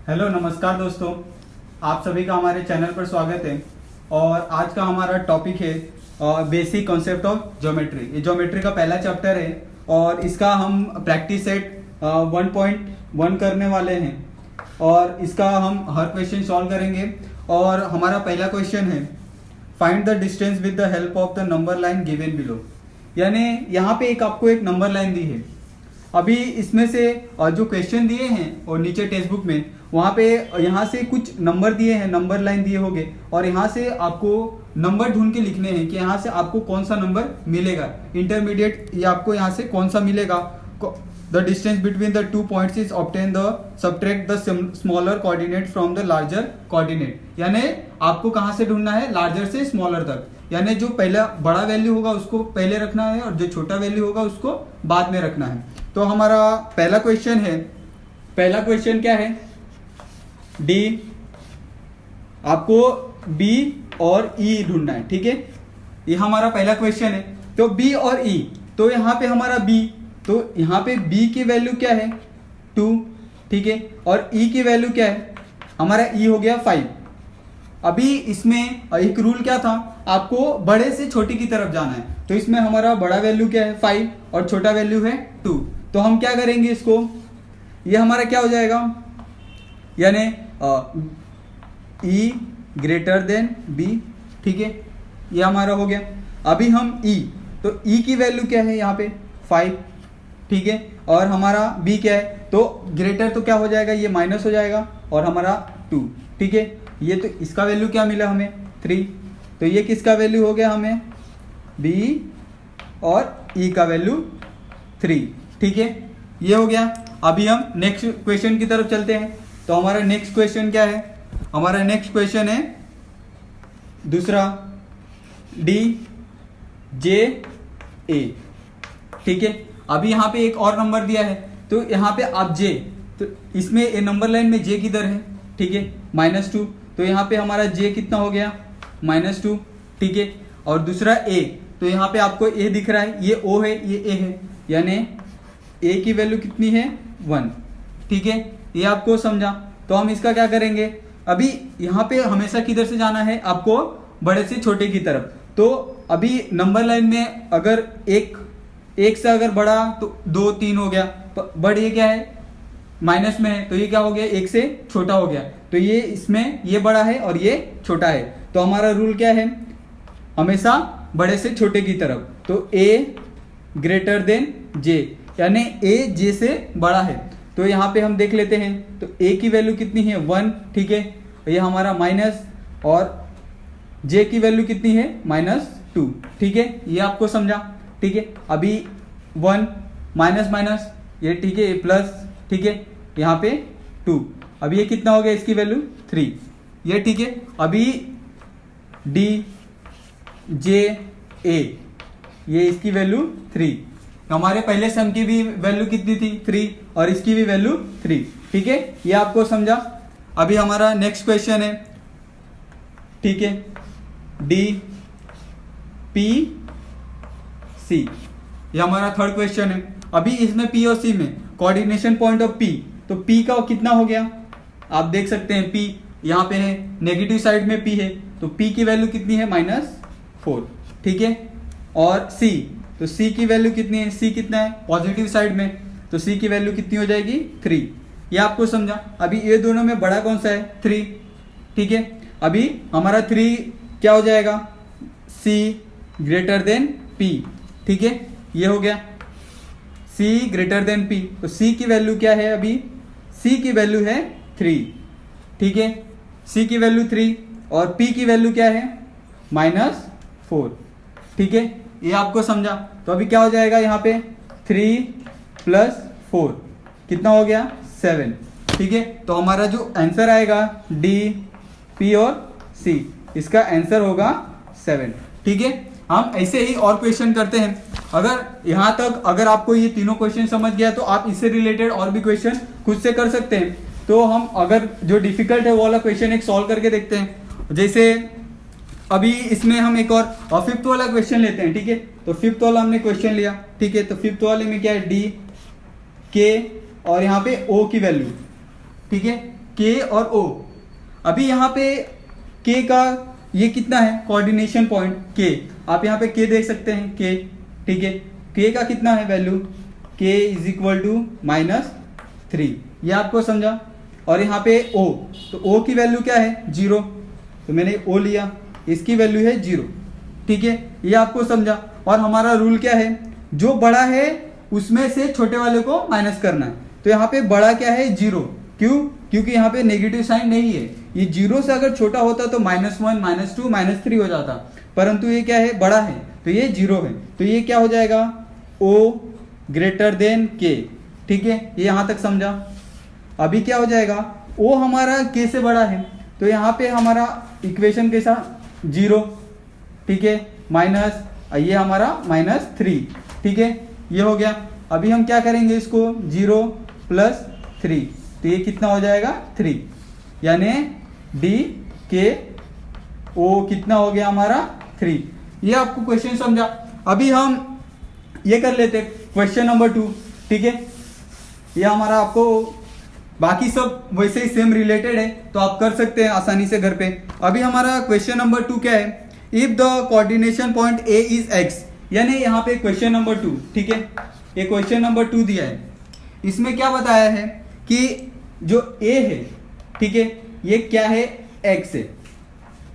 Hello नमस्कार दोस्तों, आप सभी का हमारे चैनल पर स्वागत है। और आज का हमारा टॉपिक है बेसिक कॉन्सेप्ट ऑफ ज्योमेट्री। ये ज्योमेट्री का पहला चैप्टर है और इसका हम प्रैक्टिस सेट 1.1 करने वाले हैं और इसका हम हर क्वेश्चन सॉल्व करेंगे। और हमारा पहला क्वेश्चन है find the distance with the help of the number line given below. यानी यहाँ पे आपको एक नंबर लाइन दी है। अभी इसमें से जो क्वेश्चन दिए हैं और नीचे टेक्स्ट बुक में वहाँ पे यहाँ से कुछ नंबर दिए हैं, नंबर लाइन दिए होंगे और यहाँ से आपको नंबर ढूंढ के लिखने हैं कि यहाँ से आपको कौन सा नंबर मिलेगा। इंटरमीडिएट ये आपको यहाँ से कौन सा मिलेगा। The distance between the 2 points is obtain the subtract the smaller coordinate from the larger coordinate. यानी आपको कहाँ से ढूंढना है, लार्जर से स्मॉलर तक। यानी जो पहला बड़ा वैल्यू होगा उसको पहले रखना है और जो छोटा वैल्यू होगा उसको बाद में रखना है। तो हमारा पहला क्वेश्चन है, पहला क्वेश्चन क्या है, डी आपको बी और ई ढूंढना है। ठीक है, ये हमारा पहला क्वेश्चन है। तो बी और ई, तो यहाँ पे हमारा बी, तो यहाँ पे बी की वैल्यू क्या है 2, ठीक है, और ई की वैल्यू क्या है, हमारा ई हो गया 5। अभी इसमें एक रूल क्या था, आपको बड़े से छोटी की तरफ जाना है। तो इसमें हमारा बड़ा वैल्यू क्या है 5 और छोटा वैल्यू है 2। तो हम क्या करेंगे इसको, ये हमारा क्या हो जाएगा, यानी ई ग्रेटर देन बी। ठीक है, ये हमारा हो गया। अभी हम ई, तो ई की वैल्यू क्या है यहाँ पे 5, ठीक है, और हमारा बी क्या है, तो ग्रेटर तो क्या हो जाएगा, ये माइनस हो जाएगा और हमारा 2। ठीक है, ये तो इसका वैल्यू क्या मिला हमें 3। तो ये किसका वैल्यू हो गया हमें, बी और ई का वैल्यू 3। ठीक है, ये हो गया। अभी हम नेक्स्ट क्वेश्चन की तरफ चलते हैं। तो हमारा नेक्स्ट क्वेश्चन क्या है, हमारा नेक्स्ट क्वेश्चन है दूसरा, डी जे ए। ठीक है, अभी यहाँ पे एक और नंबर दिया है, तो यहाँ पे आप जे, तो इसमें ए नंबर लाइन में जे किधर है, ठीक है, -2। तो यहाँ पे हमारा जे कितना हो गया -2। ठीक है, और दूसरा ए, तो यहाँ पे आपको ए दिख रहा है, ये ओ है, ये ए है, यानी ए की वैल्यू कितनी है 1। ठीक है, ये आपको समझा। तो हम इसका क्या करेंगे, अभी यहाँ पे हमेशा किधर से जाना है, आपको बड़े से छोटे की तरफ। तो अभी नंबर लाइन में अगर एक से अगर बड़ा तो 2 3 हो गया, बड़े क्या है माइनस में है, तो ये क्या हो गया, एक से छोटा हो गया। तो ये इसमें ये बड़ा है और ये छोटा है। तो हमारा रूल क्या है, हमेशा बड़े से छोटे की तरफ। तो ए ग्रेटर देन जे, यानी ए जे से बड़ा है। तो यहाँ पे हम देख लेते हैं, तो ए की वैल्यू कितनी है 1, ठीक है, ये हमारा माइनस, और जे की वैल्यू कितनी है -2। ठीक है, ये आपको समझा। ठीक है, अभी 1 माइनस माइनस ये, ठीक है, ये प्लस, ठीक है, यहाँ पे 2। अभी ये कितना हो गया, इसकी वैल्यू 3, ये ठीक है। अभी डी जे ए, ये इसकी वैल्यू 3। हमारे पहले सम की भी वैल्यू कितनी थी 3 और इसकी भी वैल्यू 3। ठीक है, ये आपको समझा। अभी हमारा नेक्स्ट क्वेश्चन है, ठीक है, डी पी सी, ये हमारा थर्ड क्वेश्चन है। अभी इसमें पी और सी में कोऑर्डिनेशन पॉइंट ऑफ पी, तो पी का कितना हो गया, आप देख सकते हैं पी यहाँ पे है, नेगेटिव साइड में पी है, तो पी की वैल्यू कितनी है -4। ठीक है, और सी, तो सी की वैल्यू कितनी है, सी कितना है पॉजिटिव साइड में, तो सी की वैल्यू कितनी हो जाएगी 3। ये आपको समझा। अभी ये दोनों में बड़ा कौन सा है 3। ठीक है, अभी हमारा 3 क्या हो जाएगा, सी ग्रेटर देन पी। ठीक है, ये हो गया सी ग्रेटर देन पी। तो सी की वैल्यू क्या है, अभी सी की वैल्यू है 3। ठीक है, सी की वैल्यू 3 और पी की वैल्यू क्या है -4। ठीक है, ये आपको समझा। तो अभी क्या हो जाएगा, यहाँ पे 3 + 4 कितना हो गया 7। ठीक है, तो हमारा जो आंसर आएगा डी पी और सी, इसका आंसर होगा 7। ठीक है, हम ऐसे ही और क्वेश्चन करते हैं। अगर यहाँ तक अगर आपको ये तीनों क्वेश्चन समझ गया तो आप इससे रिलेटेड और भी क्वेश्चन खुद से कर सकते हैं। तो हम अगर जो डिफिकल्ट है वो वाला क्वेश्चन एक सॉल्व करके देखते हैं। जैसे अभी इसमें हम एक और 5th वाला क्वेश्चन लेते हैं। ठीक है, तो 5th वाला हमने क्वेश्चन लिया। ठीक है, तो 5th वाले में क्या है, डी के और यहाँ पे ओ की वैल्यू। ठीक है, के और ओ। अभी यहाँ पे के का ये कितना है कोऑर्डिनेशन पॉइंट के, आप यहाँ पे के देख सकते हैं के, ठीक है। के का कितना है वैल्यू, के इज इक्वल टू -3, ये आपको समझा। और यहाँ पे ओ, तो ओ की वैल्यू क्या है 0, तो मैंने ओ लिया, इसकी वैल्यू है 0, ठीक है, ये आपको समझा। और हमारा रूल क्या है, जो बड़ा है उसमें से छोटे वाले को माइनस करना है। तो यहाँ पे बड़ा क्या है 0, क्यों, क्योंकि यहाँ पे नेगेटिव साइन नहीं है। ये 0 से अगर छोटा होता तो -1 -2 -3 हो जाता, परंतु ये क्या है बड़ा है तो ये 0 है। तो ये क्या हो जाएगा O ग्रेटर देन K, ठीक है, ये यहाँ तक समझा। अभी क्या हो जाएगा, O हमारा K से बड़ा है, तो यहाँ पे हमारा इक्वेशन कैसा 0, ठीक है, माइनस ये हमारा -3, ठीक है, ये हो गया। अभी हम क्या करेंगे इसको 0 + 3, तो ये कितना हो जाएगा 3, यानी डी के ओ कितना हो गया हमारा 3। ये आपको क्वेश्चन समझा। अभी हम ये कर लेते क्वेश्चन नंबर 2, ठीक है, ये हमारा आपको बाकी सब वैसे ही सेम रिलेटेड है तो आप कर सकते हैं आसानी से घर पे। अभी हमारा क्वेश्चन नंबर 2 क्या है, if the coordination point A is x, यानी यहाँ पे क्वेश्चन नंबर 2, ठीक है, ये क्वेश्चन नंबर 2 दिया है। इसमें क्या बताया है कि जो ए है, ठीक है, ये क्या है एक्स है,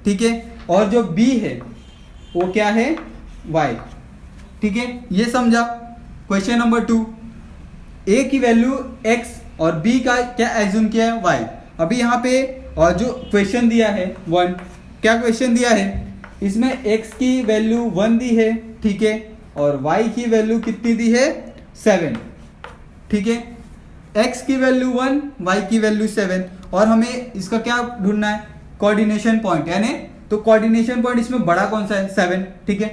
ठीक है, और जो बी है वो क्या है वाई, ठीक है, ये समझा। क्वेश्चन नंबर 2, ए की वैल्यू एक्स और बी का क्या एज्यूम किया है वाई। अभी यहाँ पे और जो क्वेश्चन दिया है 1, क्या क्वेश्चन दिया है, इसमें x की वैल्यू 1 दी है, ठीक है, और y की वैल्यू कितनी दी है 7, ठीक है, x की वैल्यू 1 y की वैल्यू 7, और हमें इसका क्या ढूंढना है कोऑर्डिनेशन पॉइंट, यानी तो कोऑर्डिनेशन पॉइंट इसमें बड़ा कौन सा है 7, ठीक है,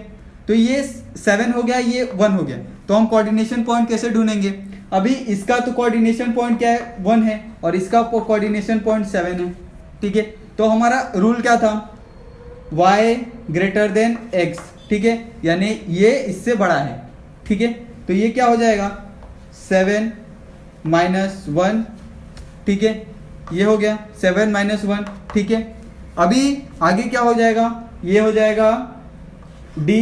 तो ये 7 हो गया, ये 1 हो गया, तो हम कोऑर्डिनेशन पॉइंट कैसे ढूंढेंगे। अभी इसका तो कोऑर्डिनेशन पॉइंट क्या है 1 है और इसका कोऑर्डिनेशन पॉइंट 7 है, ठीक है, तो हमारा रूल क्या था y ग्रेटर देन x, ठीक है, यानी ये इससे बड़ा है, ठीक है, तो ये क्या हो जाएगा 7 - 1, ठीक है, ये हो गया 7 - 1, ठीक है। अभी आगे क्या हो जाएगा, ये हो जाएगा d,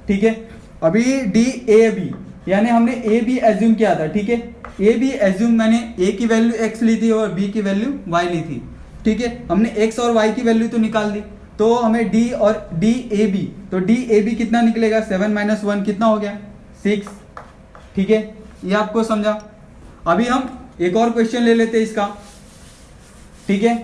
ठीक है, अभी d a b, यानी हमने ए बी एज्यूम किया था, ठीक है, ए बी एज्यूम मैंने ए की वैल्यू x ली थी और b की वैल्यू y ली थी, ठीक है, हमने x और y की वैल्यू तो निकाल दी, तो हमें d और d a b, तो d a b कितना निकलेगा 7 - 1 कितना हो गया 6, ठीक है, ये आपको समझा। अभी हम एक और क्वेश्चन ले लेते हैं इसका, ठीक है,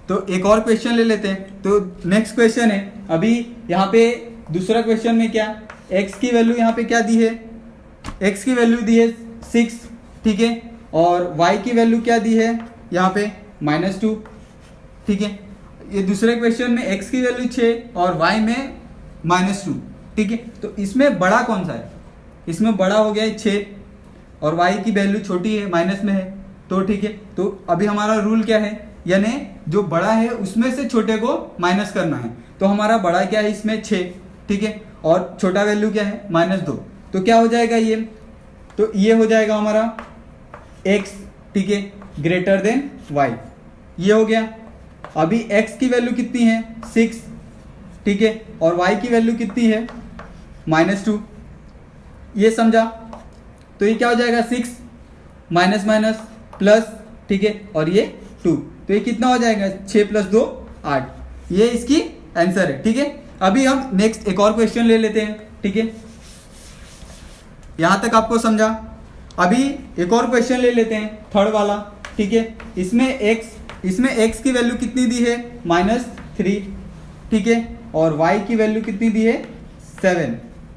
तो एक और क्वेश्चन ले लेते हैं। तो नेक्स्ट क्वेश्चन है, अभी यहाँ पे दूसरा क्वेश्चन में क्या x की वैल्यू यहाँ पे क्या दी है, x की वैल्यू दी है 6, ठीक है, और y की वैल्यू क्या दी है यहाँ पे -2, ठीक है, ये दूसरे क्वेश्चन में x की वैल्यू 6 और y में -2, ठीक है, तो इसमें बड़ा कौन सा है, इसमें बड़ा हो गया है 6 और y की वैल्यू छोटी है माइनस में है, तो ठीक है, तो अभी हमारा रूल क्या है, यानी जो बड़ा है उसमें से छोटे को माइनस करना है, तो हमारा बड़ा क्या है इसमें 6, ठीक है, और छोटा वैल्यू क्या है -2, तो क्या हो जाएगा ये, तो ये हो जाएगा हमारा x, ठीक है, ग्रेटर देन y, ये हो गया। अभी x की वैल्यू कितनी है 6, ठीक है, और y की वैल्यू कितनी है -2, ये समझा। तो ये क्या हो जाएगा 6 माइनस प्लस, ठीक है, और ये 2, तो ये कितना हो जाएगा 6 + 2 8, ये इसकी आंसर है, ठीक है। अभी हम नेक्स्ट एक और क्वेश्चन ले लेते हैं, ठीक है, यहां तक आपको समझा। अभी एक और क्वेश्चन ले लेते हैं थर्ड वाला, ठीक है, इसमें x की वैल्यू कितनी दी है -3, ठीक है, और y की वैल्यू कितनी दी है 7,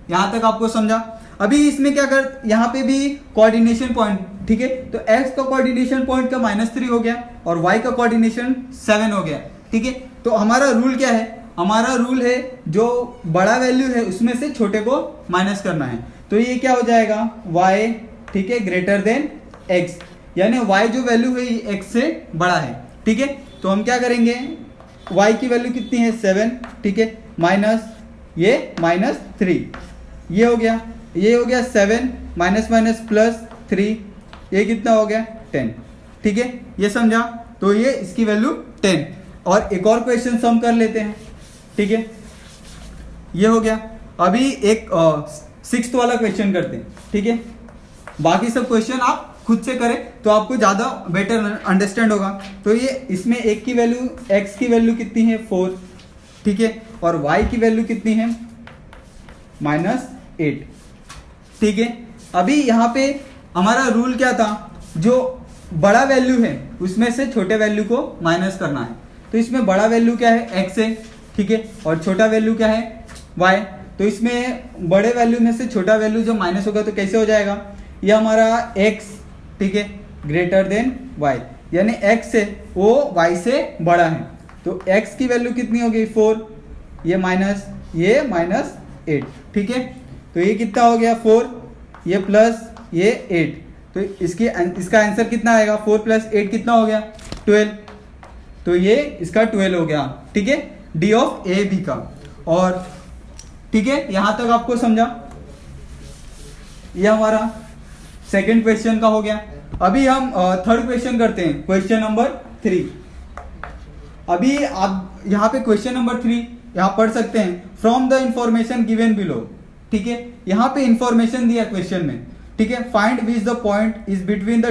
यहां तक आपको समझा। अभी इसमें क्या कर, यहाँ पे भी कोऑर्डिनेशन पॉइंट, ठीक है, तो x का कोऑर्डिनेशन पॉइंट का -3 हो गया और y का कोऑर्डिनेशन 7 हो गया, ठीक है, तो हमारा रूल क्या है, हमारा रूल है जो बड़ा वैल्यू है उसमें से छोटे को माइनस करना है, तो ये क्या हो जाएगा y, ठीक है, ग्रेटर देन x, यानी y जो वैल्यू है ये x से बड़ा है, ठीक है, तो हम क्या करेंगे y की वैल्यू कितनी है 7, ठीक है, माइनस ये -3, ये हो गया 7 माइनस प्लस 3, ये कितना हो गया 10, ठीक है, ये समझा। तो ये इसकी वैल्यू 10। और एक और क्वेश्चन सम कर लेते हैं, ठीक है, ये हो गया। अभी एक 6th वाला क्वेश्चन करते हैं, ठीक है। बाकी सब क्वेश्चन आप खुद से करें तो आपको ज़्यादा बेटर अंडरस्टैंड होगा। तो ये इसमें एक की वैल्यू, x की वैल्यू कितनी है 4, ठीक है, और y की वैल्यू कितनी है -8, ठीक है। अभी यहाँ पे हमारा रूल क्या था, जो बड़ा वैल्यू है उसमें से छोटे वैल्यू को माइनस करना है। तो इसमें बड़ा वैल्यू क्या है x है, ठीक है, और छोटा वैल्यू क्या है y। तो इसमें बड़े वैल्यू में से छोटा वैल्यू जो माइनस होगा तो कैसे हो जाएगा, ये हमारा x, ठीक है, ग्रेटर देन y, यानी x है वो y से बड़ा है। तो x की वैल्यू कितनी होगी 4, ये -8, ठीक है। तो ये कितना हो गया 4, ये प्लस ये 8, तो इसका आंसर कितना आएगा 4 + 8 कितना हो गया 12। तो ये इसका 12 हो गया, ठीक है, डी ऑफ ए बी का। और ठीक है, यहां तक आपको समझा, ये हमारा सेकंड क्वेश्चन का हो गया। अभी हम थर्ड क्वेश्चन करते हैं, क्वेश्चन नंबर 3। अभी आप यहाँ पे क्वेश्चन नंबर 3 यहाँ पढ़ सकते हैं, from the information given below, ठीक है। यहाँ पे इंफॉर्मेशन दिया क्वेश्चन में, ठीक है, find which the point is between the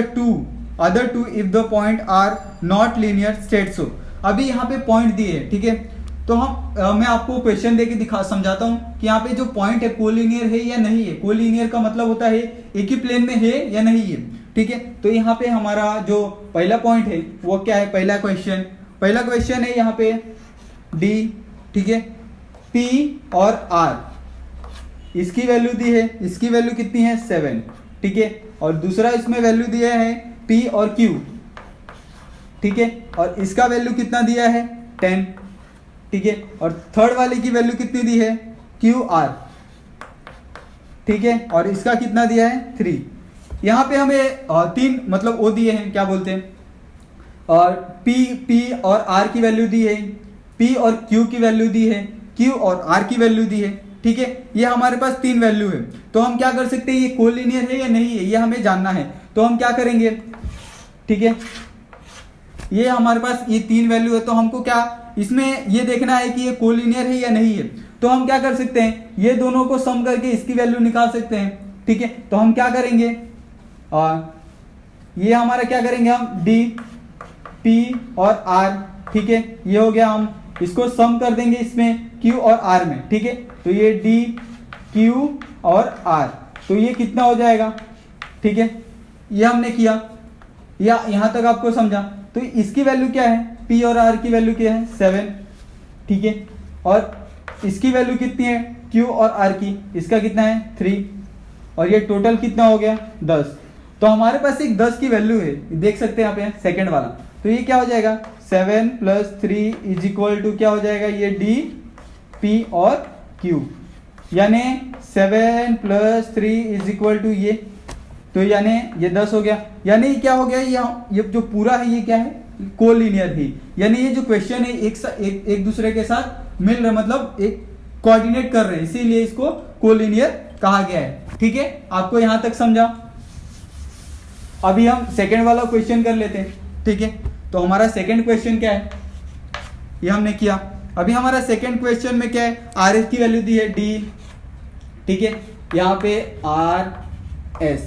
other two if the point are not linear state so. अभी यहाँ पे पॉइंट दिए है, ठीक है। तो मैं आपको क्वेश्चन देके समझाता हूँ कि यहाँ पे जो पॉइंट है कोलिनियर है या नहीं है। कोलिनियर का मतलब होता है एक ही प्लेन में है या नहीं है, ठीक है। तो यहाँ पे हमारा जो पहला पॉइंट है वो क्या है, पहला क्वेश्चन है यहाँ पे D, ठीक है, P और R, इसकी वैल्यू दी है, इसकी वैल्यू कितनी है 7, ठीक है। और दूसरा इसमें वैल्यू दिया है P और Q, ठीक है, और इसका वैल्यू कितना दिया है 10, ठीक है। और थर्ड वाले की वैल्यू कितनी दी है QR, ठीक है, और इसका कितना दिया है 3। यहाँ पे हमें 3 मतलब वो दिए हैं, क्या बोलते हैं, और P और R की वैल्यू दी है, P और Q की वैल्यू दी है, Q और R की वैल्यू दी है, ठीक है। ये हमारे पास 3 वैल्यू है। तो हम क्या कर सकते हैं, ये कोलिनियर है या नहीं है ये हमें जानना है। तो हम क्या करेंगे, ठीक है, ये हमारे पास ये 3 वैल्यू है, तो हमको क्या इसमें ये देखना है कि ये कोलिनियर है या नहीं है। तो हम क्या कर सकते हैं, ये दोनों को सम करके इसकी वैल्यू निकाल सकते हैं, ठीक है। तो हम क्या करेंगे, ये हमारा क्या करेंगे, हम D, P और R, ठीक है, ये हो गया, हम इसको सम कर देंगे इसमें Q और R में, ठीक है। तो ये D, Q और R, तो ये कितना हो जाएगा, ठीक है, ये हमने किया, या यहां तक आपको समझा। तो इसकी वैल्यू क्या है, P और R की वैल्यू क्या है 7, ठीक है, और इसकी वैल्यू कितनी है Q और R की, इसका कितना है 3, और ये टोटल कितना हो गया 10। तो हमारे पास एक 10 की वैल्यू है, देख सकते हैं यहाँ पे सेकंड वाला। तो ये क्या हो जाएगा 7 + 3 = क्या हो जाएगा, ये D, P और Q, यानी 7 + 3 = ये, तो यानी ये 10 हो गया। यानी क्या हो गया, ये जो पूरा है ये क्या है कोलिनियर ही, यानी ये जो क्वेश्चन है एक दूसरे के साथ मिल रहे, मतलब एक कोऑर्डिनेट कर रहे हैं, इसीलिए इसको कोलिनियर कहा गया है, ठीक है। आपको यहां तक समझा। अभी हम सेकंड वाला क्वेश्चन कर लेते हैं, ठीक है। तो हमारा सेकंड क्वेश्चन क्या है, ये हमने किया। अभी हमारा सेकंड क्वेश्चन में क्या है, आर एस की वैल्यू दी है D, ठीक है, यहाँ पे RS,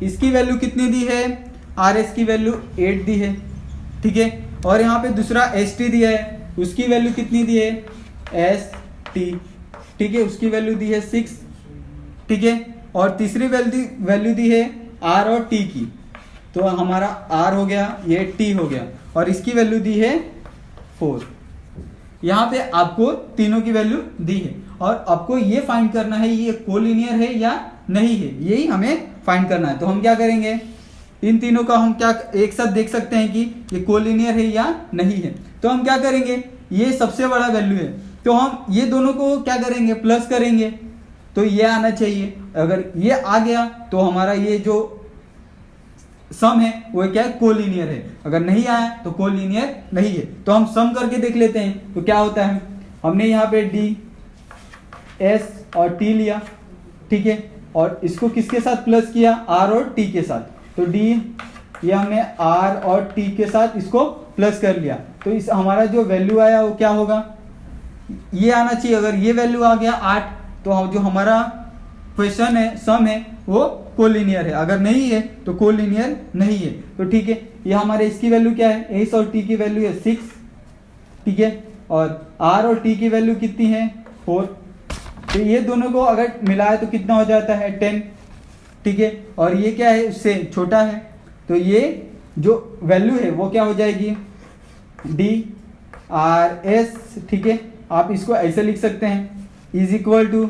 इसकी वैल्यू कितनी दी है, RS की वैल्यू 8 दी है, ठीक है। और यहाँ पे दूसरा ST दिया है, उसकी वैल्यू कितनी दी है ST, ठीक है, उसकी वैल्यू दी है 6, ठीक है। और तीसरी वैल्यू दी है R और T की, तो हमारा R हो गया, ये T हो गया, और इसकी वैल्यू दी है 4। यहाँ पे आपको तीनों की वैल्यू दी है, और आपको ये फाइंड करना है ये कोलिनियर है या नहीं है, यही हमें फाइंड करना है। तो हम क्या करेंगे, इन तीनों का हम क्या एक साथ देख सकते हैं कि ये कोलिनियर है या नहीं है। तो हम क्या करेंगे, ये सबसे बड़ा वैल्यू है, तो हम ये दोनों को क्या करेंगे, प्लस करेंगे, तो ये आना चाहिए। अगर ये आ गया तो हमारा ये जो सम है वो क्या है, कोलिनियर है। अगर नहीं आया तो कोलिनियर नहीं है। तो हम सम करके देख लेते हैं, तो क्या होता है, हमने यहाँ पे D, S और T लिया, ठीक है, और इसको किसके साथ प्लस किया, R और T के साथ। तो D, ये हमने R और T के साथ इसको प्लस कर लिया, तो इस हमारा जो वैल्यू आया वो क्या होगा, ये आना चाहिए। अगर ये वैल्यू आ गया 8 तो जो हमारा क्वेश्चन है, सम है, वो कोलिनियर है। अगर नहीं है तो कोलिनियर नहीं है। तो ठीक है, ये हमारे इसकी वैल्यू क्या है, एस और टी की वैल्यू है 6, ठीक है, और आर और टी की वैल्यू कितनी है 4। तो ये दोनों को अगर मिलाए तो कितना हो जाता है 10, ठीक है, और ये क्या है उससे छोटा है, तो ये जो वैल्यू है वो क्या हो जाएगी डी आर एस, ठीक है। आप इसको ऐसे लिख सकते हैं, इज इक्वल टू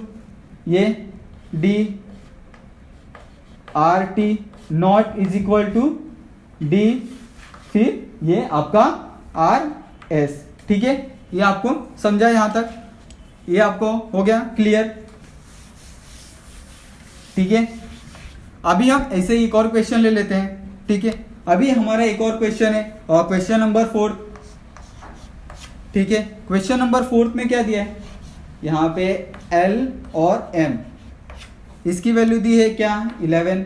ये D R T not is equal to D, फिर ये आपका आर एस, ठीक है। ये आपको समझा यहां तक, ये आपको हो गया क्लियर, ठीक है। अभी हम ऐसे ही एक और क्वेश्चन ले लेते हैं, ठीक है। अभी हमारा एक और क्वेश्चन है, और क्वेश्चन नंबर 4, ठीक है। क्वेश्चन नंबर 4 में क्या दिया है, यहाँ पे L और M, इसकी वैल्यू दी है क्या 11,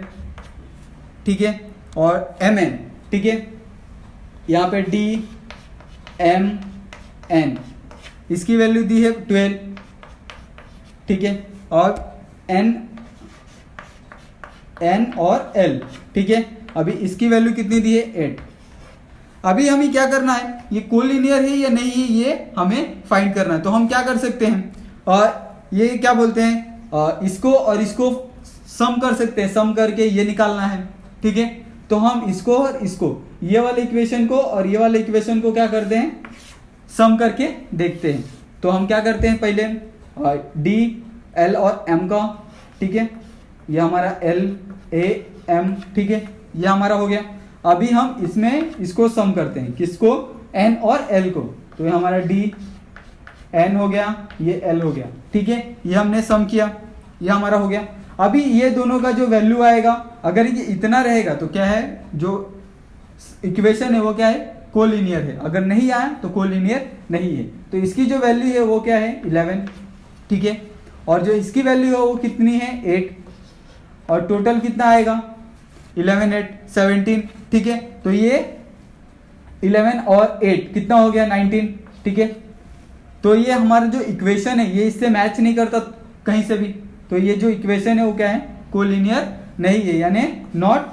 ठीक है, और Mn, ठीक है, यहाँ पे D M N, इसकी वैल्यू दी है 12, ठीक है, और N और L, ठीक है। अभी इसकी वैल्यू कितनी दी है 8। अभी हमें क्या करना है, ये कोलिनियर है या नहीं है ये हमें फाइंड करना है। तो हम क्या कर सकते हैं, और ये क्या बोलते हैं, इसको और इसको सम कर सकते हैं, सम करके ये निकालना है, ठीक है। तो हम इसको और इसको, ये वाले इक्वेशन को और ये वाले इक्वेशन को क्या करते हैं, सम करके देखते हैं। तो हम क्या करते हैं, पहले डी एल और एम का, ठीक है, ये हमारा एल ए एम, ठीक है, ये हमारा हो गया। अभी हम इसमें इसको सम करते हैं, किसको, एन और एल को। तो ये हमारा डी एन हो गया, ये एल हो गया, ठीक है, ये हमने सम किया, ये हमारा हो गया। अभी ये दोनों का जो वैल्यू आएगा, अगर ये इतना रहेगा तो क्या है, जो इक्वेशन है वो क्या है, कोलिनियर है। अगर नहीं आया तो कोलिनियर नहीं है। तो इसकी जो वैल्यू है वो क्या है 11, ठीक है, और जो इसकी वैल्यू है वो कितनी है 8, और टोटल कितना आएगा 11 8 17, ठीक है। तो ये 11 और 8 कितना हो गया 19, ठीक है। तो ये हमारा जो इक्वेशन है ये इससे मैच नहीं करता कहीं से भी। तो ये जो इक्वेशन है वो क्या है, कोलिनियर नहीं है, यानी नॉट,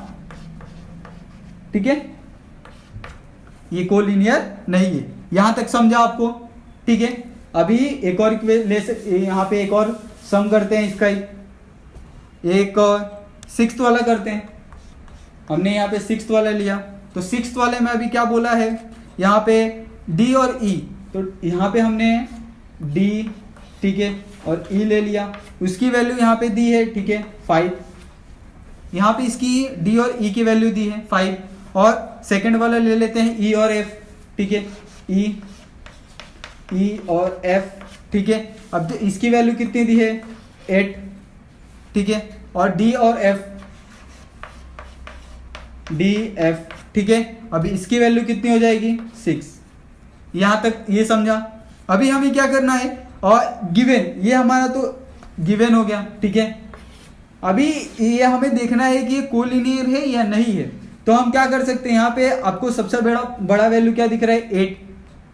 ठीक है, ये कोलिनियर नहीं है। यहां तक समझा आपको, ठीक है। अभी एक और यहाँ पे एक और सम करते हैं इसका ही, एक 6th वाला करते हैं। हमने यहाँ पे 6th वाला लिया, तो 6th वाले में अभी क्या बोला है, यहाँ पे D और E, तो यहाँ पे हमने D, ठीक है, और E ले लिया, उसकी वैल्यू यहाँ पे दी है, ठीक है 5, यहाँ पे इसकी D और E की वैल्यू दी है 5, और सेकंड वाला ले लेते हैं E और F, ठीक है, E और F, ठीक है। अब जो इसकी वैल्यू कितनी दी है 8, ठीक है, और D और F, ठीक है। अभी इसकी वैल्यू कितनी हो जाएगी 6। यहां तक ये समझा। अभी हमें क्या करना है, और गिवन, ये हमारा तो गिवन हो गया, ठीक है। अभी ये हमें देखना है कि ये कोलिनियर है या नहीं है। तो हम क्या कर सकते हैं, यहाँ पे आपको सबसे बड़ा वैल्यू क्या दिख रहा है 8,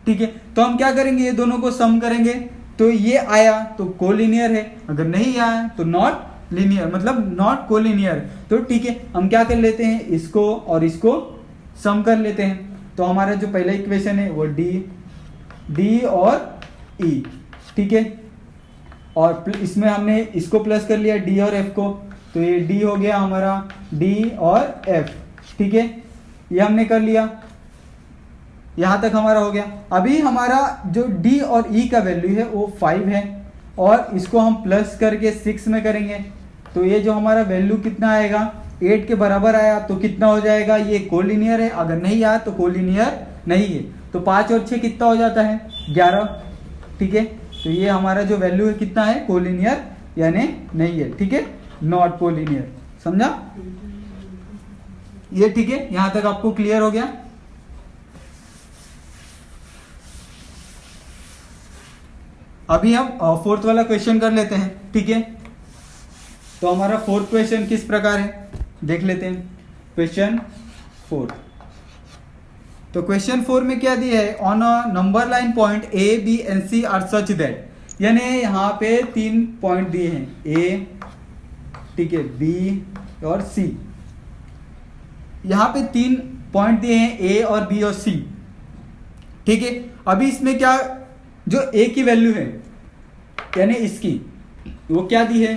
ठीक है। तो हम क्या करेंगे, ये दोनों को सम करेंगे, तो ये आया तो कोलिनियर है, अगर नहीं आया तो नॉट लीनियर, मतलब नॉट कोलिनियर। तो ठीक है, हम क्या कर लेते हैं, इसको और इसको सम कर लेते हैं। तो हमारा जो पहला इक्वेशन है वो डी और ई, ठीक है, और इसमें हमने इसको प्लस कर लिया डी और एफ को, तो ये डी हो गया हमारा डी और एफ, ठीक है, ये हमने कर लिया, यहां तक हमारा हो गया। अभी हमारा जो डी और ई का वैल्यू है वो 5 है, और इसको हम प्लस करके 6 में करेंगे, तो ये जो हमारा वैल्यू कितना आएगा 8 के बराबर आया, तो कितना हो जाएगा, ये कोलिनियर है। अगर नहीं आया तो कोलिनियर नहीं है। तो 5 और 6 कितना हो जाता है 11, ठीक है। तो ये हमारा जो वैल्यू है कितना है, कोलिनियर यानी नहीं है, ठीक है, नॉट कोलिनियर। समझा ये, ठीक है, यहां तक आपको क्लियर हो गया। अभी हम 4th वाला क्वेश्चन कर लेते हैं, ठीक है। तो हमारा 4th क्वेश्चन किस प्रकार है देख लेते हैं। क्वेश्चन 4, तो क्वेश्चन 4 में क्या दिया है, on a number line point A B and C are such that, यानी यहाँ पे 3 पॉइंट दिए हैं ए, ठीक है, बी और सी। यहाँ पे 3 पॉइंट दिए हैं ए और बी और सी, ठीक है। अभी इसमें क्या, जो ए की वैल्यू है यानी इसकी, वो क्या दी है,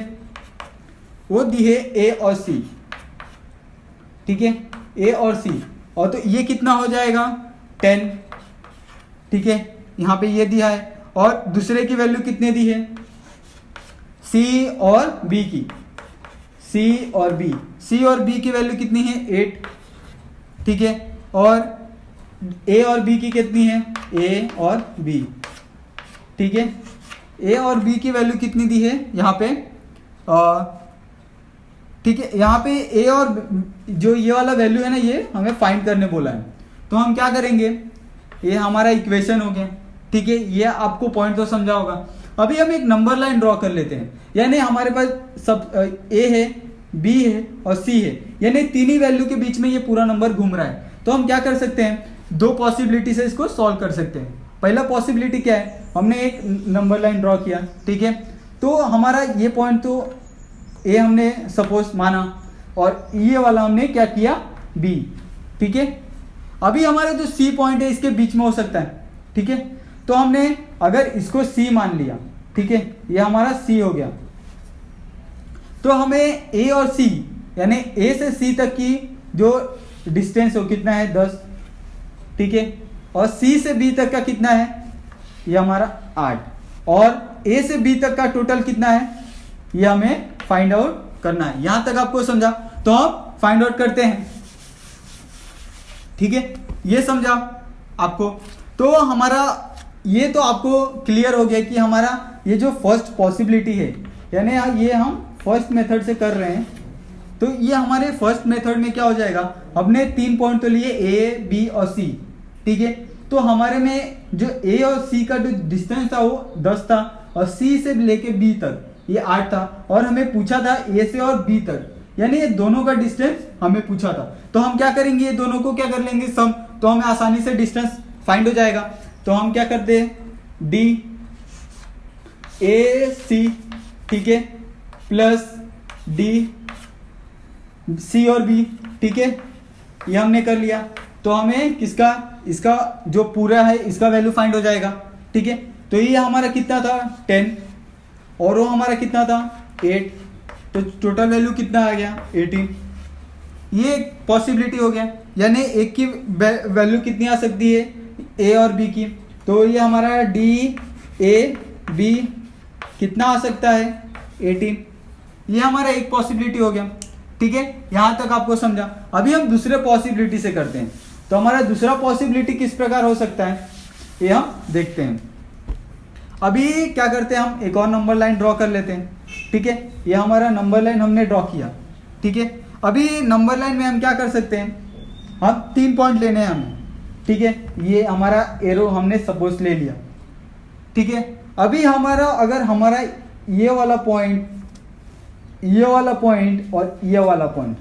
वो दी है ए और सी, ठीक है, ए और सी। और तो ये कितना हो जाएगा 10, ठीक है, यहाँ पे ये दिया है। और दूसरे की वैल्यू कितने दी है, सी और बी की, सी और बी की वैल्यू कितनी है 8, ठीक है। और ए और बी की कितनी है, ए और बी, ठीक है। ए और बी की वैल्यू कितनी दी है यहाँ पे, ठीक है। यहाँ पे ए और जो ये वाला वैल्यू है ना, ये हमें फाइंड करने बोला है। तो हम क्या करेंगे, ये हमारा इक्वेशन हो गया, ठीक है। ये आपको पॉइंट तो समझा होगा। अभी हम एक नंबर लाइन ड्रॉ कर लेते हैं, यानी हमारे पास सब ए है, बी है और सी है, यानी तीन ही वैल्यू के बीच में ये पूरा नंबर घूम रहा है। तो हम क्या कर सकते हैं, 2 पॉसिबिलिटी से इसको सॉल्व कर सकते हैं। पहला पॉसिबिलिटी क्या है, हमने एक नंबर लाइन ड्रॉ किया, ठीक है। तो हमारा ये पॉइंट तो ए हमने सपोज माना, और ये वाला हमने क्या किया, बी, ठीक है। अभी हमारा जो सी पॉइंट है इसके बीच में हो सकता है, ठीक है। तो हमने अगर इसको सी मान लिया, ठीक है, ये हमारा सी हो गया। तो हमें ए और सी यानी ए से सी तक की जो डिस्टेंस हो कितना है 10, ठीक है। और सी से बी तक का कितना है, ये हमारा 8। और ए से बी तक का टोटल कितना है, ये हमें फाइंड आउट करना है। यहां तक आपको समझा, तो हम फाइंड आउट करते हैं, ठीक है। ये समझा आपको, तो हमारा ये तो आपको क्लियर हो गया कि हमारा ये जो फर्स्ट पॉसिबिलिटी है, यानी ये हम फर्स्ट मेथड से कर रहे हैं। तो ये हमारे फर्स्ट मेथड में क्या हो जाएगा, हमने 3 पॉइंट तो लिए ए, बी और सी, ठीक है। तो हमारे में जो ए और सी का जो डिस्टेंस था वो 10 था, और सी से लेके बी तक ये 8 था, और हमें पूछा था ए से और बी तक, यानी ये दोनों का डिस्टेंस हमें पूछा था। तो हम क्या करेंगे, ये दोनों को क्या कर लेंगे सम, तो हमें आसानी से डिस्टेंस फाइंड हो जाएगा। तो हम क्या करते हैं, डी ए सी, ठीक है, प्लस डी सी और बी, ठीक है, ये हमने कर लिया। तो हमें किसका, इसका जो पूरा है इसका वैल्यू फाइंड हो जाएगा, ठीक है। तो ये हमारा कितना था 10, और वो हमारा कितना था 8, तो टोटल वैल्यू कितना आ गया 18। ये एक पॉसिबिलिटी हो गया, यानी एक की वैल्यू कितनी आ सकती है, ए और बी की। तो ये हमारा डी ए बी कितना आ सकता है 18, ये हमारा एक पॉसिबिलिटी हो गया, ठीक है। यहां तक आपको समझा। अभी हम दूसरे पॉसिबिलिटी से करते हैं। तो हमारा दूसरा पॉसिबिलिटी किस प्रकार हो सकता है, ये हम देखते हैं। अभी क्या करते हैं, हम एक और नंबर लाइन ड्रॉ कर लेते हैं, ठीक है। ये हमारा नंबर लाइन हमने ड्रॉ किया, ठीक है। अभी नंबर लाइन में हम क्या कर सकते हैं, हम 3 पॉइंट लेने हैं हमें, ठीक है। ये हमारा एरो हमने सपोज ले लिया, ठीक है। अभी हमारा अगर हमारा ये वाला पॉइंट, ये वाला पॉइंट और ये वाला पॉइंट,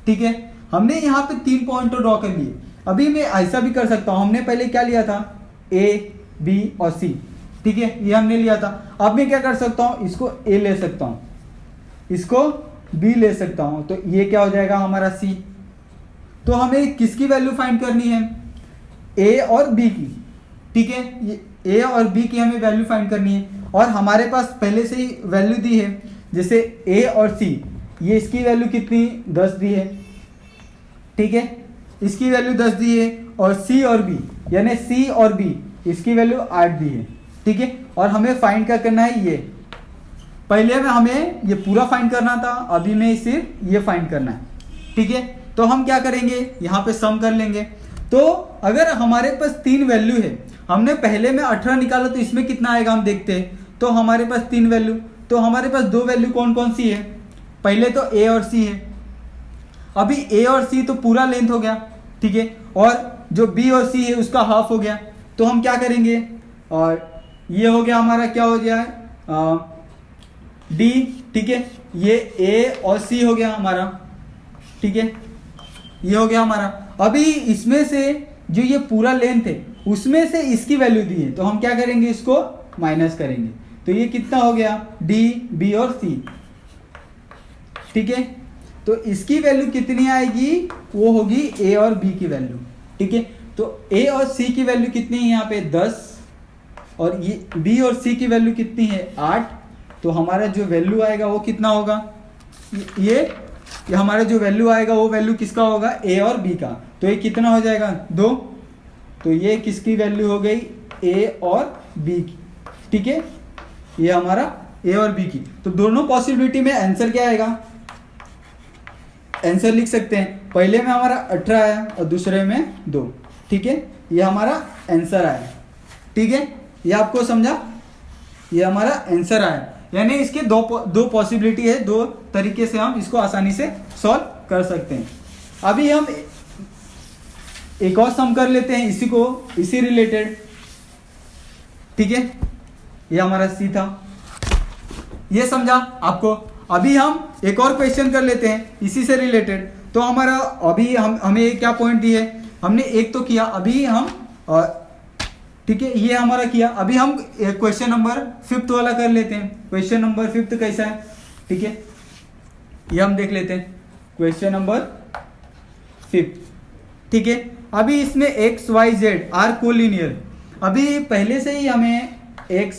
ठीक है, हमने यहाँ पे 3 पॉइंट तो ड्रॉ कर लिए। अभी मैं ऐसा भी कर सकता हूँ, हमने पहले क्या लिया था, ए बी और सी, ठीक है, ये हमने लिया था। अब मैं क्या कर सकता हूँ, इसको ए ले सकता हूँ, इसको बी ले सकता हूँ, तो ये क्या हो जाएगा हमारा सी। तो हमें किसकी वैल्यू फाइंड करनी है, ए और बी की, ठीक है। ये ए और बी की हमें वैल्यू फाइंड करनी है, और हमारे पास पहले से ही वैल्यू दी है, जैसे ए और सी, ये इसकी वैल्यू कितनी 10 दी है, ठीक है, इसकी वैल्यू 10 दी है। और सी और बी यानी सी और बी इसकी वैल्यू 8 दी है, ठीक है। और हमें फाइंड क्या करना है, ये पहले में हमें ये पूरा फाइंड करना था, अभी में सिर्फ ये फाइंड करना है, ठीक है। तो हम क्या करेंगे, यहाँ पे सम कर लेंगे। तो अगर हमारे पास 3 वैल्यू है, हमने पहले में 18 निकाला, तो इसमें कितना आएगा हम देखते हैं। तो हमारे पास 3 वैल्यू, तो हमारे पास 2 वैल्यू कौन कौन सी है, पहले तो ए और सी है। अभी ए और सी तो पूरा लेंथ हो गया, ठीक है, और जो बी और सी है उसका हाफ हो गया। तो हम क्या करेंगे, और ये हो गया हमारा, क्या हो गया है डी, ठीक है, ये ए और सी हो गया हमारा, ठीक है, ये हो गया हमारा। अभी इसमें से जो ये पूरा लेंथ है उसमें से इसकी वैल्यू दी है, तो हम क्या करेंगे, इसको माइनस करेंगे। तो ये कितना हो गया, डी, बी और सी, ठीक है। तो इसकी वैल्यू कितनी आएगी, वो होगी ए और बी की वैल्यू, ठीक है। तो ए और सी की वैल्यू कितनी है यहाँ पे 10, और ये बी और सी की वैल्यू कितनी है 8। तो हमारा जो वैल्यू आएगा वो कितना होगा, ये हमारा जो वैल्यू आएगा वो वैल्यू किसका होगा, ए और बी का। तो ये कितना हो जाएगा 2। तो ये किसकी वैल्यू हो गई, ए और बी की, ठीक है। ये हमारा ए और बी की। तो दोनों पॉसिबिलिटी में आंसर क्या आएगा, आंसर लिख सकते हैं। पहले में हमारा 18 आया और दूसरे में 2, ठीक है। ये हमारा आंसर आया, ठीक है। ये आपको समझा, ये हमारा आंसर आया। यानी इसके दो पॉसिबिलिटी है, 2 तरीके से हम इसको आसानी से सॉल्व कर सकते हैं। अभी हम एक और सम कर लेते हैं इसी रिलेटेड, ठीक है। ये हमारा सी था, ये समझा आपको। अभी हम एक और क्वेश्चन कर लेते हैं इसी से रिलेटेड। तो हमारा अभी हमें क्या पॉइंट दिए, हमने एक तो किया, अभी हम ठीक है, ये हमारा किया। अभी हम क्वेश्चन नंबर 5 वाला कर लेते हैं। क्वेश्चन नंबर 5 कैसा है, ठीक है, ये हम देख लेते हैं। क्वेश्चन नंबर 5, ठीक है। अभी इसमें x, y, z are collinear. अभी पहले से ही हमें x,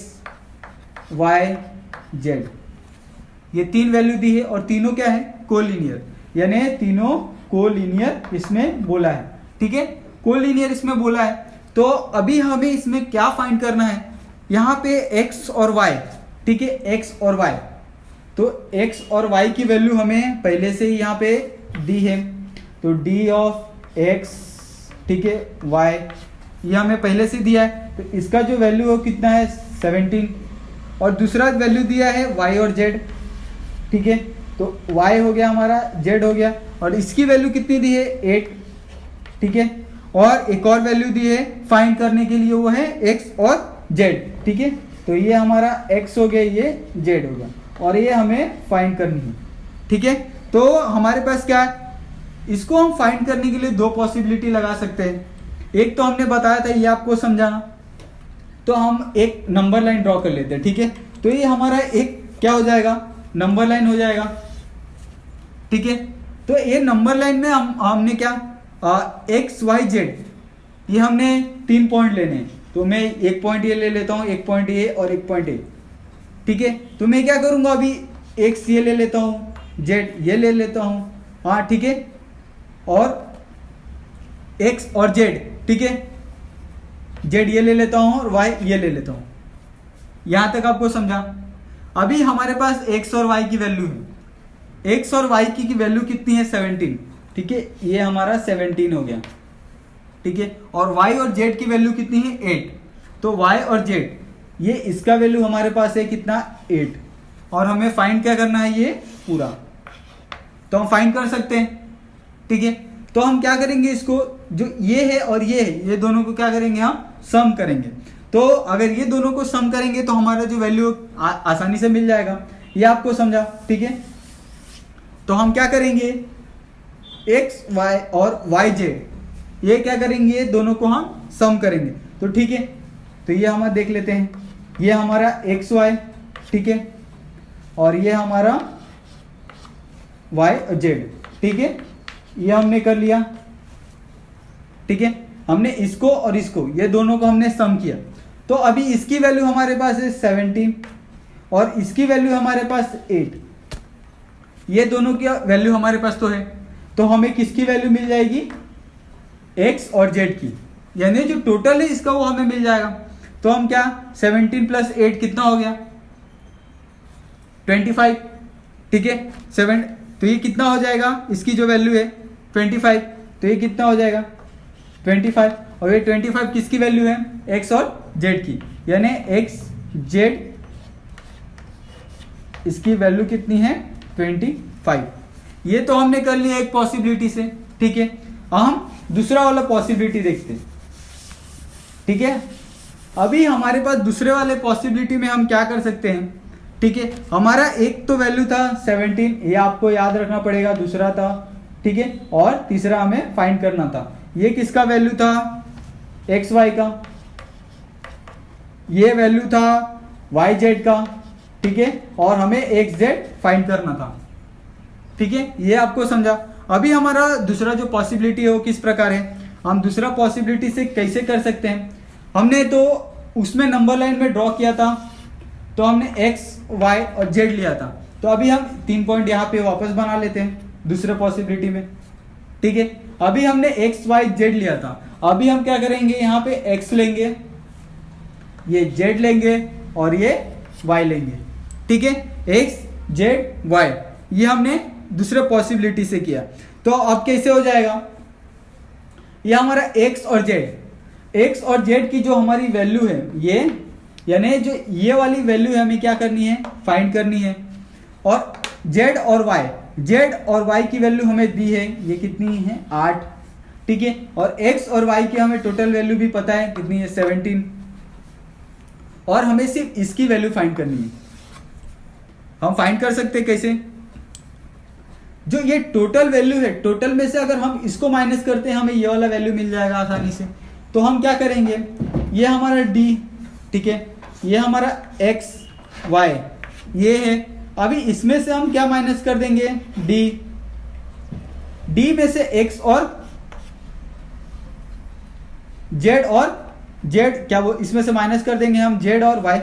y, z ये 3 वैल्यू दी है और तीनों क्या है, कोलिनियर, यानी तीनों कोलिनियर इसमें बोला है, ठीक है। कोलिनियर इसमें बोला है। तो अभी हमें इसमें क्या फाइंड करना है, यहाँ पे x और y, ठीक है, x और y। तो x और y की वैल्यू हमें पहले से ही यहाँ पे दी है। तो d ऑफ x, ठीक है, y ये हमें पहले से दिया है। तो इसका जो वैल्यू हो कितना है 17, और दूसरा वैल्यू दिया है y और z, ठीक है। तो y हो गया हमारा, z हो गया, और इसकी वैल्यू कितनी दी है 8, ठीक है। और एक और वैल्यू दी है फाइंड करने के लिए, वो है x और z, ठीक है। तो ये हमारा x हो गया, ये z हो गया, और ये हमें फाइंड करनी है, ठीक है। तो हमारे पास क्या है, इसको हम फाइंड करने के लिए 2 पॉसिबिलिटी लगा सकते हैं। एक तो हमने बताया था, ये आपको समझाना। तो हम एक नंबर लाइन ड्रॉ कर लेते हैं, ठीक है। तो ये हमारा एक क्या हो जाएगा, नंबर लाइन हो जाएगा, ठीक है। तो ये नंबर लाइन में हमने क्या x, y, z ये हमने 3 पॉइंट लेने हैं। तो मैं एक पॉइंट ये ले लेता हूँ, एक पॉइंट ये और एक पॉइंट ये, ठीक है। तो मैं क्या करूँगा, अभी x ये ले लेता हूँ, z ये ले लेता हूँ, हाँ ठीक है, और x और z, ठीक है, z ये ले लेता हूँ और y ये ले लेता हूँ। यहाँ तक आपको समझा। अभी हमारे पास x और y की वैल्यू है, x और y की वैल्यू कितनी है 17, ठीक है, ये हमारा 17 हो गया, ठीक है। और y और z की वैल्यू कितनी है 8। तो y और z ये इसका वैल्यू हमारे पास है कितना 8, और हमें फाइंड क्या करना है, ये पूरा। तो हम फाइंड कर सकते हैं, ठीक है। तो हम क्या करेंगे, इसको जो ये है और ये है, ये दोनों को क्या करेंगे, हम सम करेंगे। तो अगर ये दोनों को सम करेंगे तो हमारा जो वैल्यू आसानी से मिल जाएगा। ये आपको समझा, ठीक है। तो हम क्या करेंगे, x, y और y, z ये क्या करेंगे, दोनों को हम सम करेंगे। तो ठीक है, तो ये हम देख लेते हैं। ये हमारा x, y, ठीक है, और ये हमारा y और z, ठीक है। ये हमने कर लिया, ठीक है। हमने इसको और इसको, ये दोनों को हमने सम किया। तो अभी इसकी वैल्यू हमारे पास है 17 और इसकी वैल्यू हमारे पास 8। ये दोनों की वैल्यू हमारे पास तो है। तो हमें किसकी वैल्यू मिल जाएगी, x और z की, यानी जो टोटल है इसका वो हमें मिल जाएगा। तो हम क्या 17 + 8 कितना हो गया 25, ठीक है। 7 तो ये कितना हो जाएगा, इसकी जो वैल्यू है 25, तो ये कितना हो जाएगा 25, और ये 25 किसकी वैल्यू है, x और z की, यानी x, z इसकी वैल्यू कितनी है 25। ये तो हमने कर लिया एक पॉसिबिलिटी से, ठीक है। हम दूसरा वाला पॉसिबिलिटी देखते हैं, ठीक है। अभी हमारे पास दूसरे वाले पॉसिबिलिटी में हम क्या कर सकते हैं, ठीक है। हमारा एक तो वैल्यू था 17, ये आपको याद रखना पड़ेगा, दूसरा था, ठीक है, और तीसरा हमें फाइंड करना था। ये किसका वैल्यू था, एक्स वाई का, ये वैल्यू था वाई जेड का, ठीक है, और हमें एक्स जेड फाइंड करना था, ठीक है, ये आपको समझा। अभी हमारा दूसरा जो पॉसिबिलिटी है वो किस प्रकार है, हम दूसरा पॉसिबिलिटी से कैसे कर सकते हैं, हमने तो उसमें नंबर लाइन में ड्रॉ किया था, तो हमने एक्स वाई और जेड लिया था, तो अभी हम 3 पॉइंट यहाँ पे वापस बना लेते हैं दूसरे पॉसिबिलिटी में, ठीक है। अभी हमने एक्स वाई जेड लिया था, अभी हम क्या करेंगे, यहाँ पे एक्स लेंगे, ये जेड लेंगे और ये वाई लेंगे, ठीक है, एक्स जेड वाई, ये हमने दूसरे पॉसिबिलिटी से किया। तो अब कैसे हो जाएगा, ये हमारा एक्स और जेड की जो हमारी वैल्यू है, ये यानी जो ये वाली वैल्यू है हमें क्या करनी है, फाइंड करनी है, और जेड और वाई की वैल्यू हमें दी है, ये कितनी है 8, ठीक है, और एक्स और वाई की हमें टोटल वैल्यू भी पता है कितनी है 17, और हमें सिर्फ इसकी वैल्यू फाइंड करनी है। हम फाइंड कर सकते हैं कैसे, जो ये टोटल वैल्यू है, टोटल में से अगर हम इसको माइनस करते हैं हमें ये वाला वैल्यू मिल जाएगा आसानी से। तो हम क्या करेंगे, ये हमारा डी, ठीक है, ये हमारा एक्स वाई ये है, अभी इसमें से हम क्या माइनस कर देंगे, डी में से एक्स और जेड क्या वो इसमें से माइनस कर देंगे हम जेड और वाई,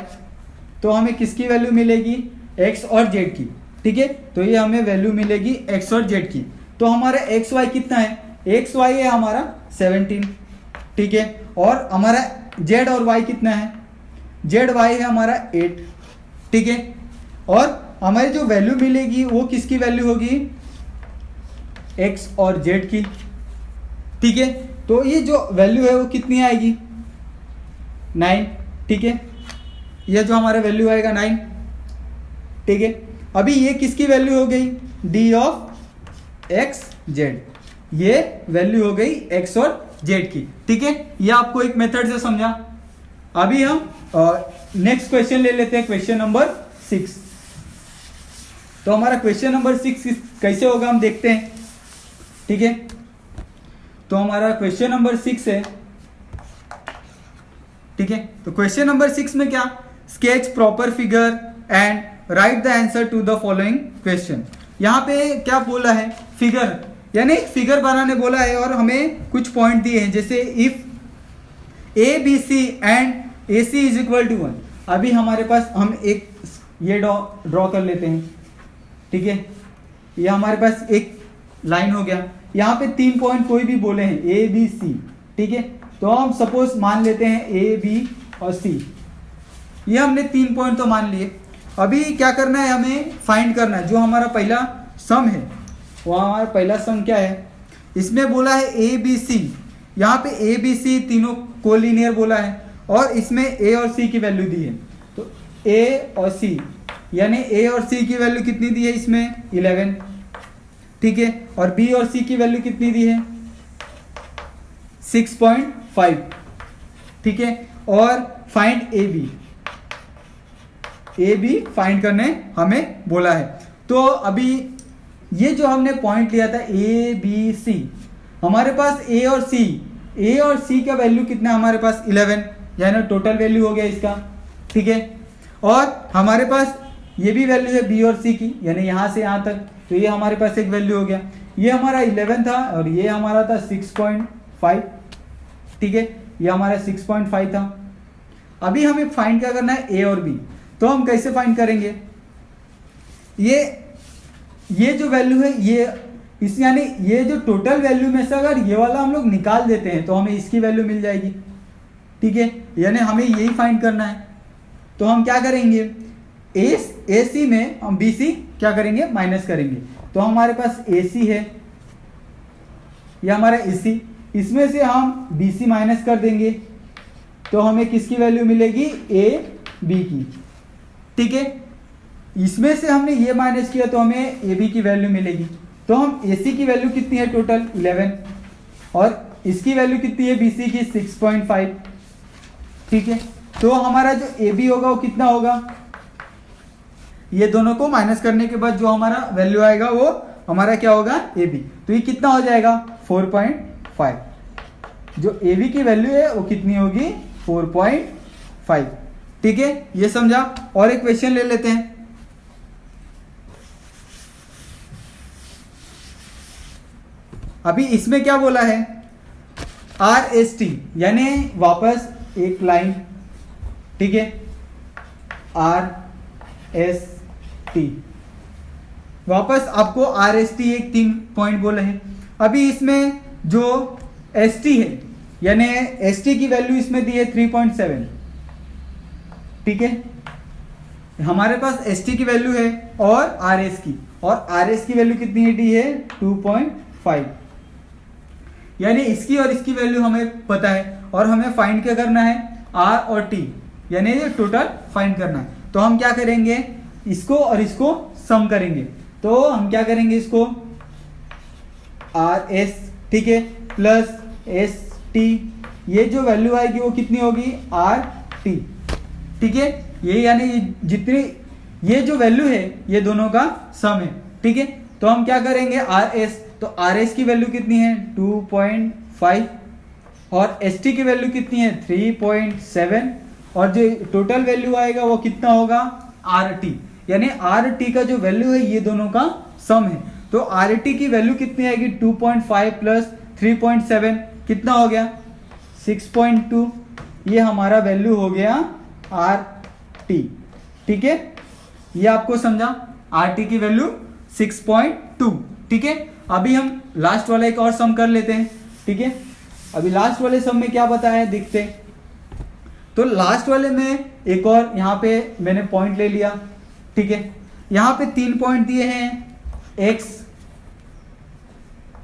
तो हमें किसकी वैल्यू मिलेगी, एक्स और जेड की, ठीक है, तो ये हमें वैल्यू मिलेगी एक्स और जेड की। तो हमारा एक्स वाई कितना है, एक्स वाई है हमारा 17, ठीक है, और हमारा जेड और वाई कितना है, जेड वाई है हमारा 8, ठीक है, और हमारी जो वैल्यू मिलेगी वो किसकी वैल्यू होगी, एक्स और जेड की, ठीक है। तो ये जो वैल्यू है वो कितनी आएगी, 9, ठीक है, ये जो हमारा वैल्यू आएगा 9, ठीक है। अभी ये किसकी वैल्यू हो गई, डी ऑफ एक्स जेड, ये वैल्यू हो गई एक्स और जेड की, ठीक है, ये आपको एक मेथड से समझा। अभी हम नेक्स्ट क्वेश्चन ले लेते हैं, क्वेश्चन नंबर 6। तो हमारा क्वेश्चन नंबर 6 कैसे होगा हम देखते हैं, ठीक है। तो हमारा क्वेश्चन नंबर 6 है, ठीक है। तो क्वेश्चन नंबर 6 में क्या, sketch proper figure and write the answer to the following question. यहाँ पे क्या बोला है, फिगर यानी फिगर बनाने बोला है, और हमें कुछ पॉइंट दिए हैं, जैसे if A B C and A C is equal to 1। अभी हमारे पास हम एक ये ड्रॉ कर लेते हैं, ठीक है, ये हमारे पास एक लाइन हो गया, यहाँ पे 3 पॉइंट कोई भी बोले हैं ए बी सी, ठीक है, तो हम सपोज मान लेते हैं ए बी और सी, ये हमने 3 पॉइंट तो मान लिए। अभी क्या करना है, हमें फाइंड करना है जो हमारा पहला सम है, वो हमारा पहला सम क्या है, इसमें बोला है ए बी सी, यहाँ पे ए बी सी तीनों कोलिनियर बोला है, और इसमें ए और सी की वैल्यू दी है, तो ए और सी यानी ए और सी की वैल्यू कितनी दी है इसमें 11, ठीक है, और बी और सी की वैल्यू कितनी दी है 6.5, ठीक है, और फाइंड ए बी फाइंड करने हमें बोला है। तो अभी ये जो हमने पॉइंट लिया था ए बी सी, हमारे पास ए और सी का वैल्यू कितना है हमारे पास 11, यानी टोटल वैल्यू हो गया इसका, ठीक है, और हमारे पास ये भी वैल्यू है बी और सी की, यानी यहाँ से यहाँ तक, तो ये हमारे पास एक वैल्यू हो गया, ये हमारा 11 था और ये हमारा था 6.5, ठीक है, ये हमारा 6.5 था। अभी हमें फाइंड क्या करना है, ए और बी, तो हम कैसे फाइंड करेंगे, ये जो वैल्यू है ये इस यानी ये जो टोटल वैल्यू में से अगर ये वाला हम लोग निकाल देते हैं तो हमें इसकी वैल्यू मिल जाएगी, ठीक है, यानी हमें यही फाइंड करना है। तो हम क्या करेंगे, ए सी में हम बी सी क्या करेंगे, माइनस करेंगे, तो हमारे पास ए सी है, यह हमारा ए सी, इसमें से हम बी सी माइनस कर देंगे, तो हमें किसकी वैल्यू मिलेगी, ए बी की, ठीक है, इसमें से हमने ये माइनस किया तो हमें ए बी की वैल्यू मिलेगी। तो हम ए सी की वैल्यू कितनी है टोटल 11, और इसकी वैल्यू कितनी है बी सी की 6.5, ठीक है, तो हमारा जो ए बी होगा वो कितना होगा, ये दोनों को माइनस करने के बाद जो हमारा वैल्यू आएगा वो हमारा क्या होगा, ए बी, तो ये कितना हो जाएगा 4.5, जो ए बी की वैल्यू है वो कितनी होगी 4.5। ठीक है, ये समझा। और एक क्वेश्चन ले लेते हैं। अभी इसमें क्या बोला है, आर एस टी, यानी वापस एक लाइन, ठीक है, आर एस टी, वापस आपको आर एस टी एक 3 पॉइंट बोले हैं। अभी इसमें जो एस टी है, यानी एस टी की वैल्यू इसमें दी है 3.7, ठीक है, हमारे पास एस टी की वैल्यू है और आर एस की, और आर एस की वैल्यू कितनी दी है 2.5, यानी इसकी और इसकी वैल्यू हमें पता है, और हमें फाइंड क्या करना है, आर और टी, यानी ये टोटल फाइंड करना है। तो हम क्या करेंगे, इसको और इसको सम करेंगे। तो हम क्या करेंगे, इसको आर एस, ठीक है, प्लस एस टी, ये जो वैल्यू आएगी वो कितनी होगी, आर टी, ठीक है, ये यानी जितनी ये जो वैल्यू है ये दोनों का सम है, ठीक है। तो हम क्या करेंगे, आर एस, तो आर एस की वैल्यू कितनी है 2.5, और एस टी की वैल्यू कितनी है 3.7, और जो टोटल वैल्यू आएगा वो कितना होगा, आर टी, यानी आर टी का जो वैल्यू है ये दोनों का सम है। तो आर टी की वैल्यू कितनी आएगी 2.5 प्लस 3.7 कितना हो गया 6.2, ये हमारा वैल्यू हो गया आर टी, ठीक है, ये आपको समझा, आर टी की वैल्यू 6.2, ठीक है। अभी हम लास्ट वाला एक और सम कर लेते हैं, ठीक है। अभी लास्ट वाले सम में क्या बताया है देखते हैं। तो लास्ट वाले में एक और यहाँ पे मैंने पॉइंट ले लिया, ठीक है, यहाँ पे 3 पॉइंट दिए हैं, एक्स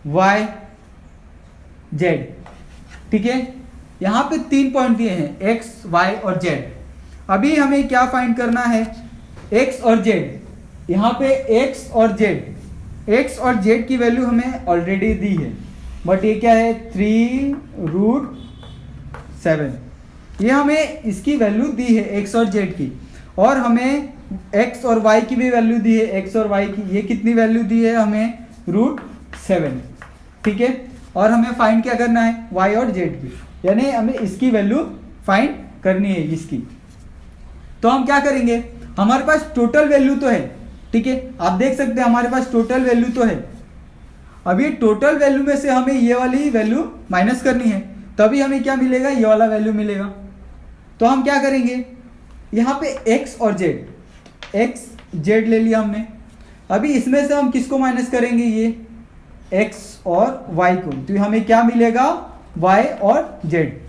वाई जेड, ठीक है, यहाँ पे 3 पॉइंट दिए हैं, एक्स वाई और जेड। अभी हमें क्या फाइंड करना है, एक्स और जेड, यहाँ पे एक्स और जेड की वैल्यू हमें ऑलरेडी दी है, बट ये क्या है 3√7, ये हमें इसकी वैल्यू दी है एक्स और जेड की, और हमें एक्स और वाई की भी वैल्यू दी है, एक्स और वाई की ये कितनी वैल्यू दी है हमें √7, ठीक है। और हमें फाइंड क्या करना है, वाई और जेड की, यानी हमें इसकी वैल्यू फाइंड करनी है इसकी। तो हम क्या करेंगे, हमारे पास टोटल वैल्यू तो है, ठीक है, आप देख सकते हैं हमारे पास टोटल वैल्यू तो है। अभी टोटल वैल्यू में से हमें ये वाली वैल्यू माइनस करनी है, तभी हमें क्या मिलेगा, ये वाला वैल्यू मिलेगा। तो हम क्या करेंगे, यहाँ पे एक्स और जेड, एक्स जेड ले लिया हमने, अभी इसमें से हम किसको माइनस करेंगे, ये एक्स और वाई को, तो हमें क्या मिलेगा, वाई और जेड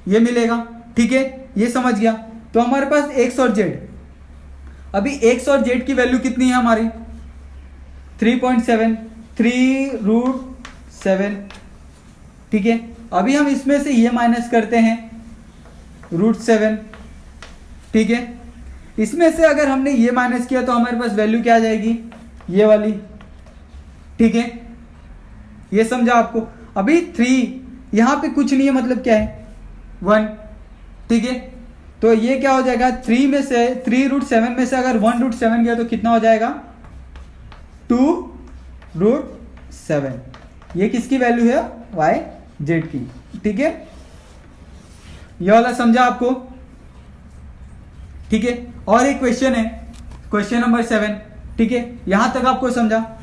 ये मिलेगा, ठीक है, ये समझ गया। तो हमारे पास एक्स और जेड, अभी एक्स और जेड की वैल्यू कितनी है हमारी 3.7, 3√7, ठीक है। अभी हम इसमें से ये माइनस करते हैं √7, ठीक है, इसमें से अगर हमने ये माइनस किया तो हमारे पास वैल्यू क्या आ जाएगी, ये वाली, ठीक है, ये समझा आपको। अभी 3 यहाँ पे कुछ नहीं है, मतलब क्या है 1, ठीक है, तो ये क्या हो जाएगा 3 में से 3√7 में से अगर 1√7 गया तो कितना हो जाएगा 2√7, ये किसकी वैल्यू है, वाई जेड की, ठीक है, ये वाला समझा आपको, ठीक है। और एक क्वेश्चन है, क्वेश्चन नंबर 7, ठीक है, यहां तक आपको समझा,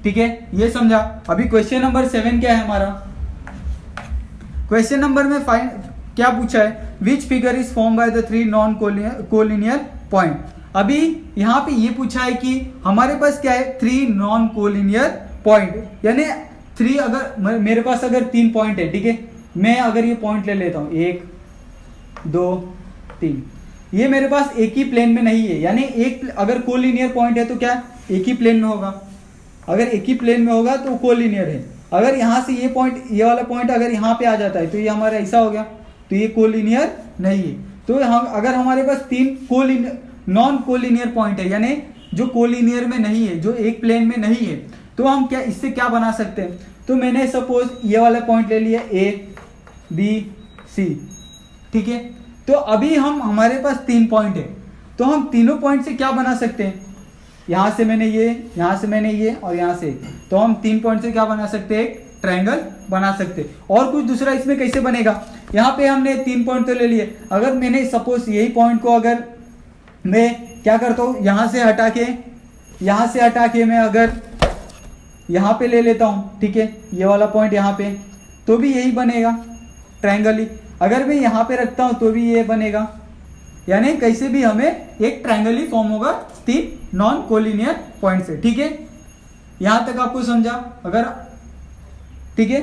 ठीक है, ये समझा। अभी क्वेश्चन नंबर 7 क्या है हमारा, क्वेश्चन नंबर में फाइंड क्या पूछा है, which figure is form by the 3 non collinear point. अभी यहाँ पे ये पूछा है कि हमारे पास क्या है 3 नॉन कोलिनियर पॉइंट, यानी 3 अगर मेरे पास अगर 3 पॉइंट है, ठीक है, मैं अगर ये पॉइंट ले लेता हूँ 1 2 3, ये मेरे पास एक ही प्लेन में नहीं है, यानी एक अगर कोलिनियर पॉइंट है तो क्या एक ही प्लेन में होगा, अगर एक ही प्लेन में होगा तो कोलिनियर है। अगर यहाँ से ये पॉइंट, ये वाला पॉइंट अगर यहाँ पे आ जाता है तो ये हमारा ऐसा हो गया, तो ये कोलिनियर नहीं है। तो हम अगर हमारे पास 3 नॉन कोलिनियर पॉइंट है, यानी जो कोलिनियर में नहीं है, जो एक प्लेन में नहीं है, तो हम क्या इससे क्या बना सकते हैं। तो मैंने सपोज ये वाला पॉइंट ले लिया A B C, ठीक है, तो अभी हम हमारे पास 3 पॉइंट है, तो हम तीनों पॉइंट से क्या बना सकते हैं, यहाँ से मैंने ये, यहाँ से मैंने ये और यहाँ से, तो हम 3 पॉइंट से क्या बना सकते हैं, एक ट्रायंगल बना सकते हैं। और कुछ दूसरा इसमें कैसे बनेगा, यहाँ पे हमने 3 पॉइंट तो ले लिए, अगर मैंने सपोज यही पॉइंट को अगर मैं क्या करता हूँ, यहाँ से हटा के मैं अगर यहाँ पे ले लेता हूँ, ठीक है, ये वाला पॉइंट यहाँ पे, तो भी यही बनेगा ट्रायंगल ही। अगर मैं यहाँ पे रखता हूँ तो भी ये बनेगा, यानी कैसे भी हमें एक ट्रायंगल ही फॉर्म होगा 3 नॉन कोलिनियर पॉइंट से। ठीक है, यहाँ तक आपको समझा। अगर ठीक है,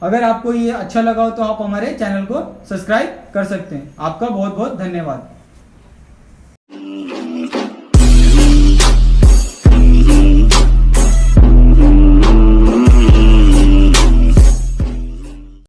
अगर आपको ये अच्छा लगा हो तो आप हमारे चैनल को सब्सक्राइब कर सकते हैं। आपका बहुत बहुत धन्यवाद।